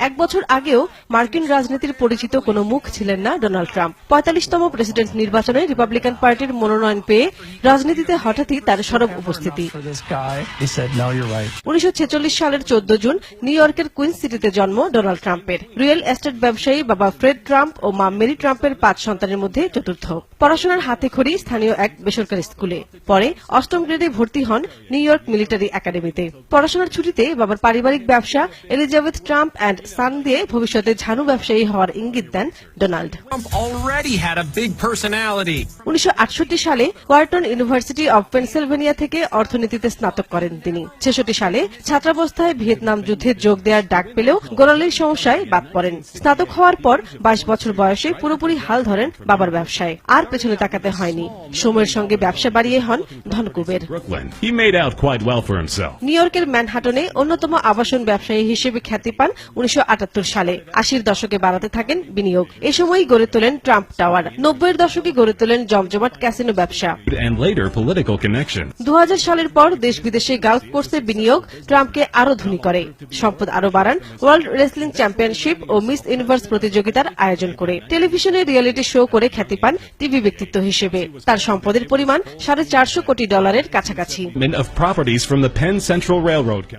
এক বছর আগেও মার্কিন রাজনীতির পরিচিত কোনো মুখ ছিলেন না ডোনাল্ড ট্রাম্প। ৪৫তম প্রেসিডেন্ট নির্বাচনে রিপাবলিকান পার্টির মনোনয়ন পেয়ে রাজনীতিতে হঠাৎই তার সরব উপস্থিতি। ১৯৪৬ সালের ১৪ জুন নিউ ইয়র্কের কুইন্স সিটিতে জন্ম ডোনাল্ড ট্রাম্পের। রিয়েল এস্টেট ব্যবসায়ী বাবা ফ্রেড ট্রাম্প ও মা মেরি ট্রাম্পের ৫ সন্তানের মধ্যে চতুর্থ। পড়াশোনার হাতেখড়ি স্থানীয় এক বেসরকারি স্কুলে। পরে ৮ম গ্রেডে ভর্তি হন নিউ ইয়র্ক মিলিটারি একাডেমিতে। পড়াশোনার ছুটিতে বাবার পারিবারিক ব্যবসা এলিজাবেথ ট্রাম্প অ্যান্ড সান দিয়ে ভবিষ্যতে ঝানু ব্যবসায়ী হওয়ার ইঙ্গিত দেন ডোনাল্ড। ১৯৬৮ সালে ওয়ার্টন ইউনিভার্সিটি অব পেনসিলভেনিয়া থেকে অর্থনীতিতে স্নাতক করেন তিনি। ৬৬ সালে ছাত্রাবস্থায় ভিয়েতনাম যুদ্ধে যোগ দেওয়ার ডাক পেলেও গোড়ালির সমস্যায় বাদ পড়েন। স্নাতক হওয়ার পর ২২ বছর বয়সে পুরোপুরি হাল ধরেন বাবার ব্যবসায়। আর পেছনে তাকাতে হয়নি। সময়ের সঙ্গে ব্যবসা বাড়িয়ে হন ধনকুবের। নিউ ইয়র্কের ম্যানহাটনে অন্যতম আবাসন ব্যবসায়ী হিসেবে খ্যাতি পান ১৯৭৮ সালে। ৮০ দশকে বাড়াতে থাকেন বিনিয়োগ। এ সময়ই গড়ে তোলেন ট্রাম্প টাওয়ার। ৯০-এর দশকে গড়ে তোলেন জমজমাট ক্যাসিনো ব্যবসা। ২০০০ সালের পর দেশ বিদেশে গালফ কোর্সে বিনিয়োগ ট্রাম্পকে আরো ধনী করে। সম্পদ আরো বাড়ান ওয়ার্ল্ড রেসলিং চ্যাম্পিয়নশিপ ও মিস ইউনিভার্স প্রতিযোগিতার আয়োজন করে। টেলিভিশনে রিয়েলিটি শো করে খ্যাতি পান টিভি ব্যক্তিত্ব হিসেবে। তার সম্পদের পরিমাণ $৪৫০ কোটি কাছাকাছি।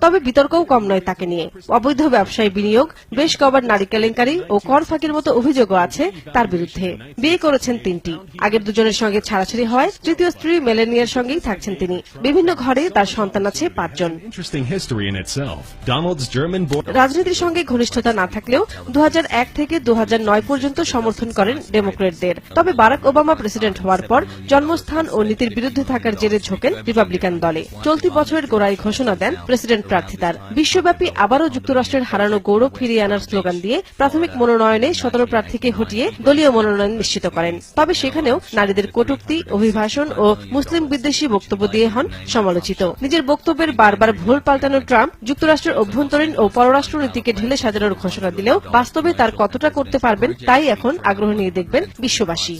তবে বিতর্কও কম নয় তাকে নিয়ে। অবৈধ ব্যবসায় বিনিয়োগ, বেশ কবার নারী কেলেঙ্কারি ও কর ফাঁকির মতো অভিযোগও আছে তার বিরুদ্ধে। বিয়ে করেছেন ৩টি। আগের দুজনের সঙ্গে ছাড়াছাড়ি হয়। তৃতীয় স্ত্রী মেলেনিয়ার সঙ্গেই থাকছেন তিনি। বিভিন্ন ঘরে তার সন্তান আছে ৫ জন। রাজনীতির সঙ্গে ঘনিষ্ঠতা না থাকলেও ২০০১ থেকে ২০০৯ পর্যন্ত সমর্থন করেন ডেমোক্র্যাটদের। তবে বারাক ওবামা প্রেসিডেন্ট হওয়ার পর জন্মস্থান ও নীতির বিরুদ্ধে থাকার জেরে ঝোঁকেন রিপাবলিকান দলে। চলতি বছরের গোড়ায় ঘোষণা দেন প্রেসিডেন্ট প্রার্থিতার। বিশ্বব্যাপী আবারও যুক্তরাষ্ট্রের হারানো গৌরব ফিরিয়ে আনার স্লোগান দিয়ে প্রাথমিক মনোনয়নে ১৭ প্রার্থীকে হটিয়ে দলীয় মনোনয়ন নিশ্চিত করেন। তবে সেখানেও নারীদের কটূক্তি, অভিভাষণ ও মুসলিম বিদ্বেষী বক্তব্য দিয়ে হন সমালোচিত। নিজের বক্তব্যের বারবার ভুল পাল্টানো ট্রাম্প যুক্তরাষ্ট্রের অভ্যন্তরীণ ও পররাষ্ট্র নীতিকে ঢেলে সাজানোর ঘোষণা দিলেও বাস্তবে তার কতটা করতে পারবেন তাই এখন আগ্রহ নিয়ে দেখবেন বিশ্ববাসী।